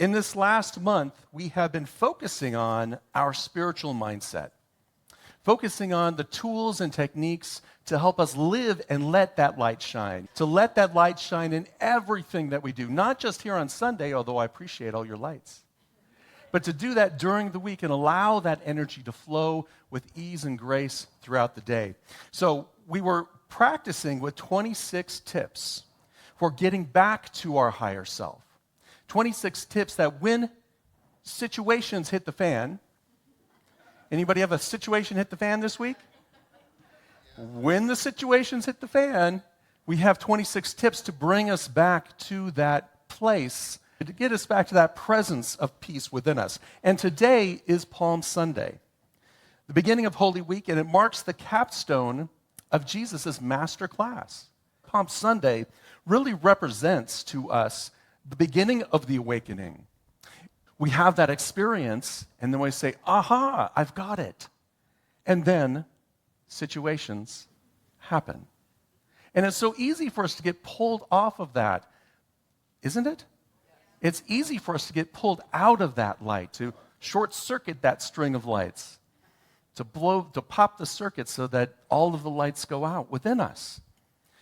In this last month, we have been focusing on our spiritual mindset, focusing on the tools and techniques to help us live and let that light shine, to let that light shine in everything that we do, not just here on Sunday, although I appreciate all your lights, but to do that during the week and allow that energy to flow with ease and grace throughout the day. So we were practicing with 26 tips for getting back to our higher self. 26 tips that when situations hit the fan, anybody have a situation hit the fan this week? When the situations hit the fan, we have 26 tips to bring us back to that place, to get us back to that presence of peace within us. And today is Palm Sunday, the beginning of Holy Week, and it marks the capstone of Jesus' master class. Palm Sunday really represents to us the beginning of the awakening. We have that experience, and then we say, aha, I've got it. And then situations happen. And it's so easy for us to get pulled off of that, isn't it? It's easy for us to get pulled out of that light, to short circuit that string of lights, to pop the circuit so that all of the lights go out within us.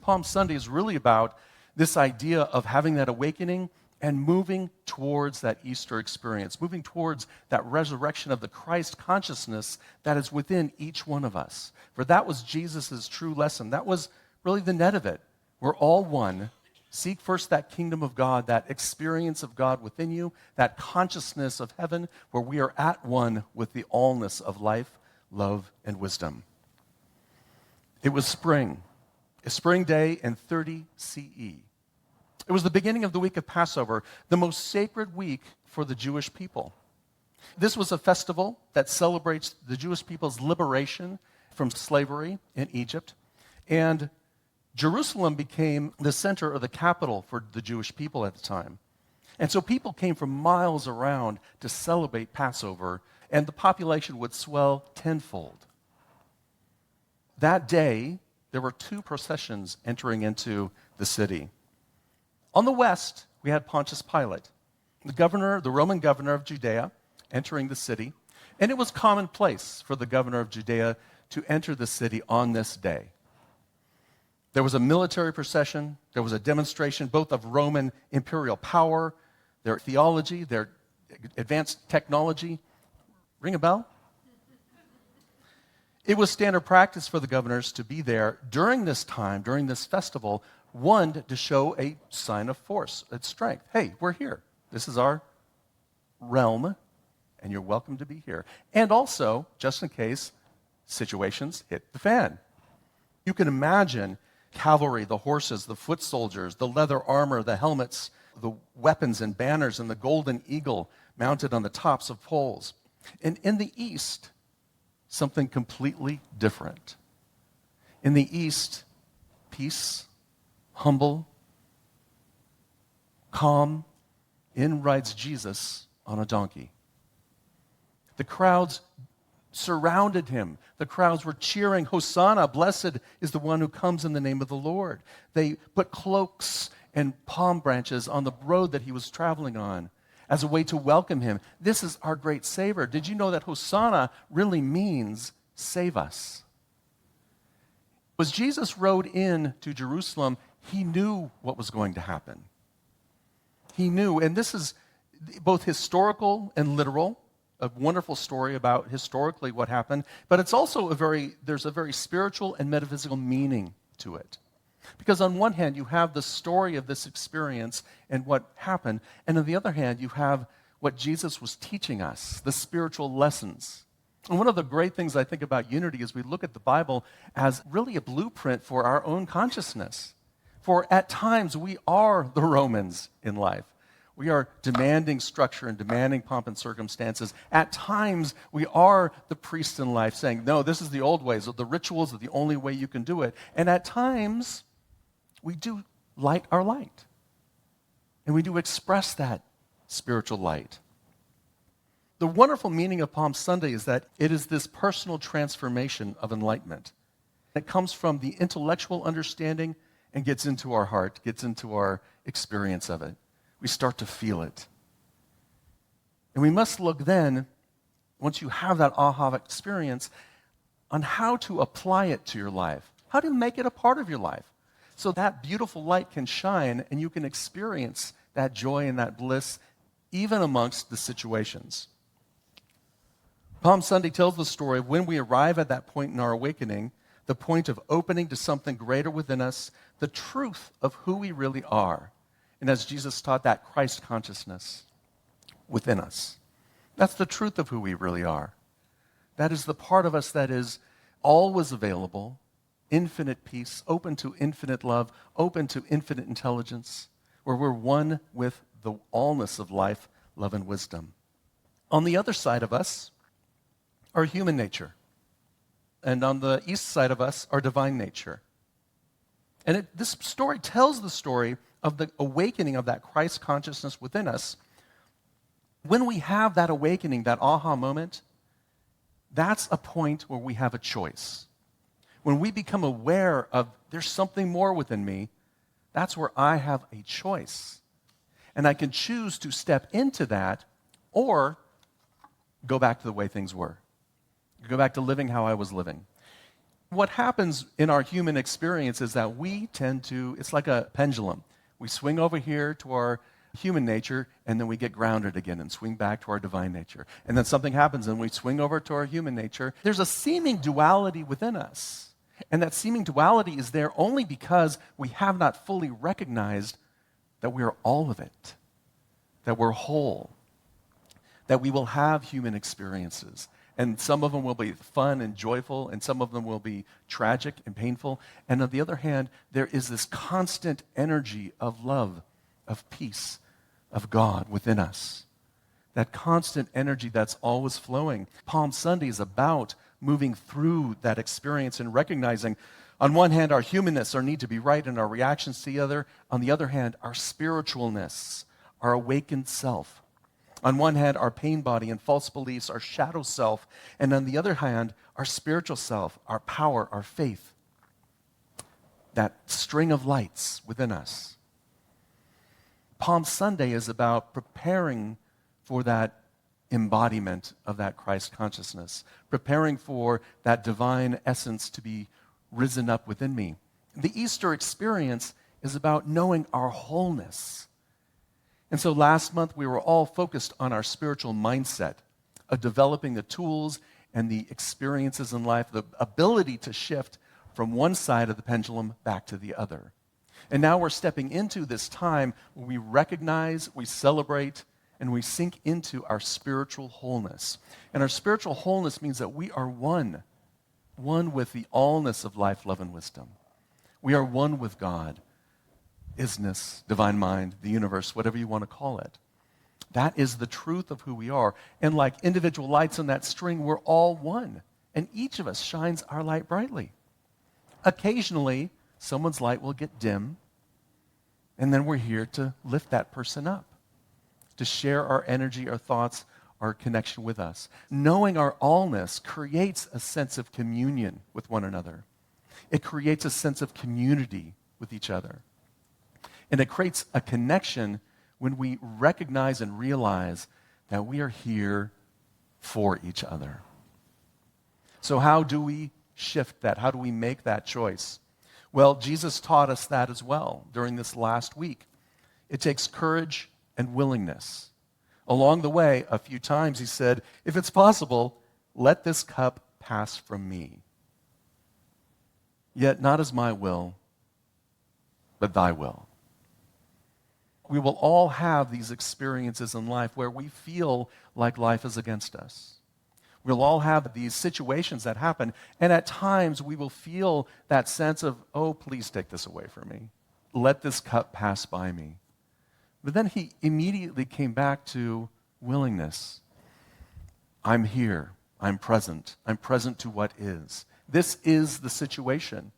Palm Sunday is really about this idea of having that awakening and moving towards that Easter experience, moving towards that resurrection of the Christ consciousness that is within each one of us. For that was Jesus' true lesson. That was really the net of it. We're all one. Seek first that kingdom of God, that experience of God within you, that consciousness of heaven where we are at one with the allness of life, love, and wisdom. It was spring, a spring day in 30 CE. It was the beginning of the week of Passover, the most sacred week for the Jewish people. This was a festival that celebrates the Jewish people's liberation from slavery in Egypt, and Jerusalem became the center or the capital for the Jewish people at the time. And so people came from miles around to celebrate Passover, and the population would swell tenfold. That day, there were two processions entering into the city. On the west, we had Pontius Pilate, the Roman governor of Judea, entering the city. And it was commonplace for the governor of Judea to enter the city on this day. There was a military procession. There was a demonstration both of Roman imperial power, their theology, their advanced technology. Ring a bell? It was standard practice for the governors to be there during this time, during this festival, one, to show a sign of force, its strength. Hey, we're here. This is our realm, and you're welcome to be here. And also, just in case situations hit the fan. You can imagine cavalry, the horses, the foot soldiers, the leather armor, the helmets, the weapons and banners, and the golden eagle mounted on the tops of poles. And in the east, something completely different. In the east, peace, humble, calm, in rides Jesus on a donkey. The crowds surrounded him. The crowds were cheering, Hosanna, blessed is the one who comes in the name of the Lord. They put cloaks and palm branches on the road that he was traveling on as a way to welcome him. This is our great Savior. Did you know that Hosanna really means save us? As Jesus rode in to Jerusalem, he knew what was going to happen. He knew, and this is both historical and literal, a wonderful story about historically what happened, but it's also there's a very spiritual and metaphysical meaning to it. Because on one hand, you have the story of this experience and what happened, and on the other hand, you have what Jesus was teaching us, the spiritual lessons. And one of the great things I think about unity is we look at the Bible as really a blueprint for our own consciousness. For at times, we are the Romans in life. We are demanding structure and demanding pomp and circumstances. At times, we are the priests in life saying, no, this is the old ways, or the rituals are the only way you can do it. And at times, we do light our light. And we do express that spiritual light. The wonderful meaning of Palm Sunday is that it is this personal transformation of enlightenment. It comes from the intellectual understanding and gets into our heart, gets into our experience of it. We start to feel it. And we must look then, once you have that aha experience, on how to apply it to your life, how to make it a part of your life, so that beautiful light can shine and you can experience that joy and that bliss even amongst the situations. Palm Sunday tells the story of when we arrive at that point in our awakening, the point of opening to something greater within us, the truth of who we really are. And as Jesus taught, that Christ consciousness within us. That's the truth of who we really are. That is the part of us that is always available, infinite peace, open to infinite love, open to infinite intelligence, where we're one with the allness of life, love, and wisdom. On the other side of us, our human nature. And on the east side of us, our divine nature. And this story tells the story of the awakening of that Christ consciousness within us. When we have that awakening, that aha moment, that's a point where we have a choice. When we become aware of there's something more within me, that's where I have a choice. And I can choose to step into that or go back to the way things were. Go back to living how I was living. What happens in our human experience is that we tend to, it's like a pendulum. We swing over here to our human nature, and then we get grounded again and swing back to our divine nature. And then something happens, and we swing over to our human nature. There's a seeming duality within us. And that seeming duality is there only because we have not fully recognized that we are all of it, that we're whole, that we will have human experiences. And some of them will be fun and joyful, and some of them will be tragic and painful. And on the other hand, there is this constant energy of love, of peace, of God within us. That constant energy that's always flowing. Palm Sunday is about moving through that experience and recognizing, on one hand, our humanness, our need to be right, and our reactions to the other. On the other hand, our spiritualness, our awakened self. On one hand, our pain body and false beliefs, our shadow self. And on the other hand, our spiritual self, our power, our faith. That string of lights within us. Palm Sunday is about preparing for that embodiment of that Christ consciousness, preparing for that divine essence to be risen up within me. The Easter experience is about knowing our wholeness. And so last month we were all focused on our spiritual mindset of developing the tools and the experiences in life, the ability to shift from one side of the pendulum back to the other. And now we're stepping into this time where we recognize, we celebrate, and we sink into our spiritual wholeness. And our spiritual wholeness means that we are one with the allness of life, love, and wisdom. We are one with God, isness, divine mind, the universe, whatever you want to call it. That is the truth of who we are. And like individual lights on that string, we're all one. And each of us shines our light brightly. Occasionally, someone's light will get dim, and then we're here to lift that person up, to share our energy, our thoughts, our connection with us. Knowing our allness creates a sense of communion with one another. It creates a sense of community with each other. And it creates a connection when we recognize and realize that we are here for each other. So how do we shift that? How do we make that choice? Well, Jesus taught us that as well during this last week. It takes courage and willingness. Along the way, a few times he said, if it's possible, let this cup pass from me. Yet not as my will, but thy will. We will all have these experiences in life where we feel like life is against us. We'll all have these situations that happen, and at times we will feel that sense of, oh, please take this away from me. Let this cup pass by me. But then he immediately came back to willingness. I'm here. I'm present. I'm present to what is. This is the situation.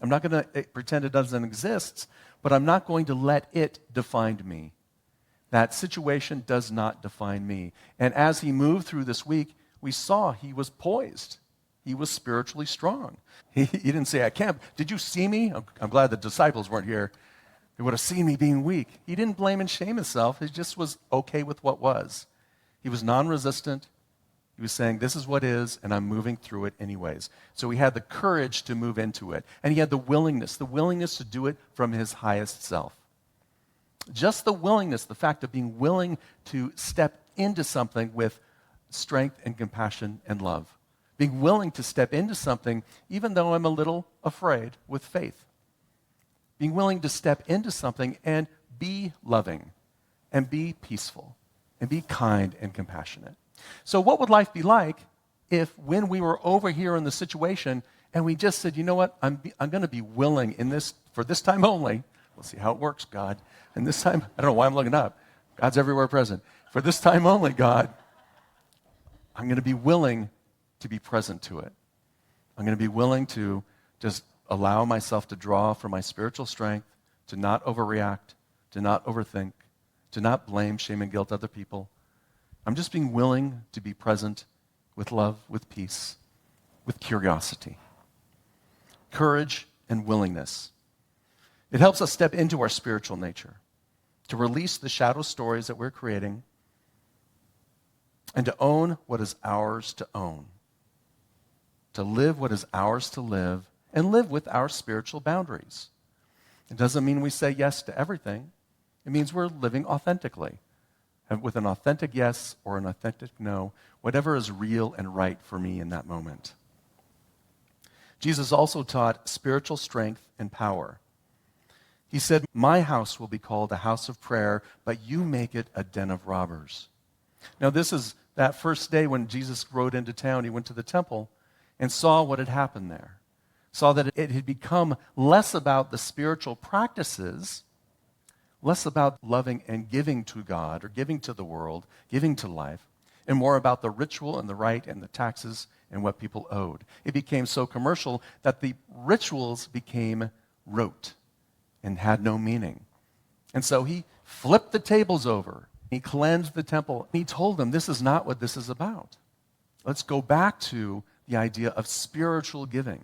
I'm not going to pretend it doesn't exist, but I'm not going to let it define me. That situation does not define me. And as he moved through this week, we saw he was poised. He was spiritually strong. He didn't say, I can't. Did you see me? I'm glad the disciples weren't here. They would have seen me being weak. He didn't blame and shame himself. He just was okay with what was. He was non-resistant. He was saying, this is what is, and I'm moving through it anyways. So he had the courage to move into it. And he had the willingness to do it from his highest self. Just the willingness, the fact of being willing to step into something with strength and compassion and love. Being willing to step into something, even though I'm a little afraid, with faith. Being willing to step into something and be loving, and be peaceful, and be kind and compassionate. So what would life be like if when we were over here in the situation and we just said, you know what, I'm going to be willing in this, for this time only, we'll see how it works, God. And this time, I don't know why I'm looking up. God's everywhere present. For this time only, God, I'm going to be willing to be present to it. I'm going to be willing to just allow myself to draw from my spiritual strength, to not overreact, to not overthink, to not blame, shame, and guilt other people. I'm just being willing to be present with love, with peace, with curiosity. Courage and willingness. It helps us step into our spiritual nature, to release the shadow stories that we're creating, and to own what is ours to own, to live what is ours to live, and live with our spiritual boundaries. It doesn't mean we say yes to everything. It means we're living authentically, and with an authentic yes or an authentic no, whatever is real and right for me in that moment. Jesus also taught spiritual strength and power. He said, my house will be called a house of prayer, but you make it a den of robbers. Now this is that first day when Jesus rode into town. He went to the temple and saw what had happened there. Saw that it had become less about the spiritual practices, less about loving and giving to God or giving to the world, giving to life, and more about the ritual and the rite and the taxes and what people owed. It became so commercial that the rituals became rote and had no meaning. And so he flipped the tables over. He cleansed the temple. He told them, this is not what this is about. Let's go back to the idea of spiritual giving.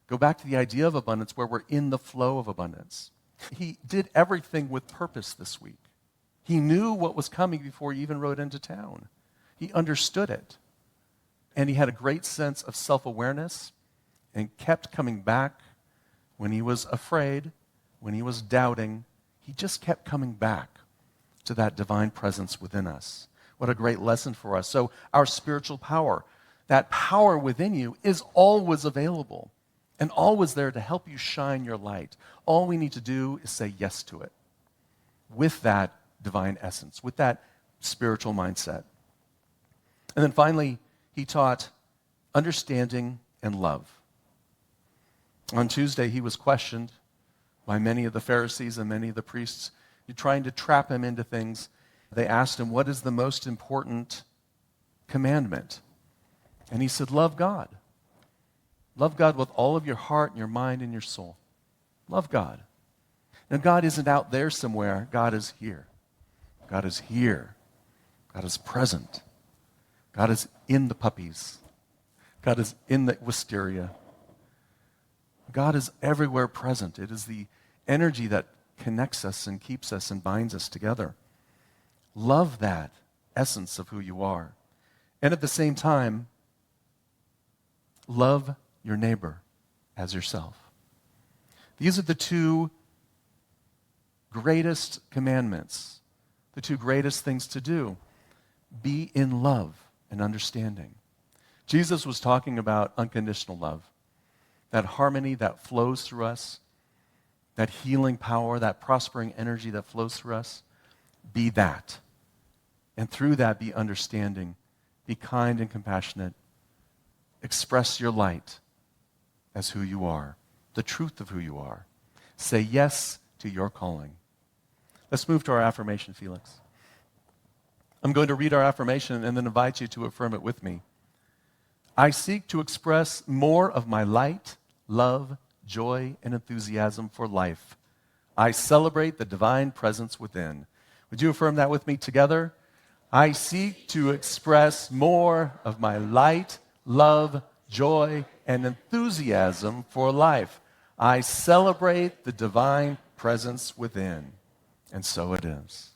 Go back to the idea of abundance where we're in the flow of abundance. He did everything with purpose this week. He knew what was coming before he even rode into town. He understood it. And he had a great sense of self-awareness and kept coming back when he was afraid, when he was doubting. He just kept coming back to that divine presence within us. What a great lesson for us. So our spiritual power, that power within you is always available and always there to help you shine your light. All we need to do is say yes to it with that divine essence, with that spiritual mindset. And then finally, he taught understanding and love. On Tuesday, he was questioned by many of the Pharisees and many of the priests, trying to trap him into things. They asked him, what is the most important commandment? And he said, love God. Love God with all of your heart and your mind and your soul. Love God. Now, God isn't out there somewhere. God is here. God is here. God is present. God is in the puppies. God is in the wisteria. God is everywhere present. It is the energy that connects us and keeps us and binds us together. Love that essence of who you are. And at the same time, love your neighbor as yourself. These are the two greatest commandments, the two greatest things to do. Be in love and understanding. Jesus was talking about unconditional love, that harmony that flows through us, that healing power, that prospering energy that flows through us. Be that. And through that, be understanding, be kind and compassionate. Express your light as who you are, the truth of who you are. Say yes to your calling. Let's move to our affirmation, Felix. I'm going to read our affirmation and then invite you to affirm it with me. I seek to express more of my light, love, joy, and enthusiasm for life. I celebrate the divine presence within. Would you affirm that with me together? I seek to express more of my light, love, joy, and enthusiasm for life. I celebrate the divine presence within. And so it is.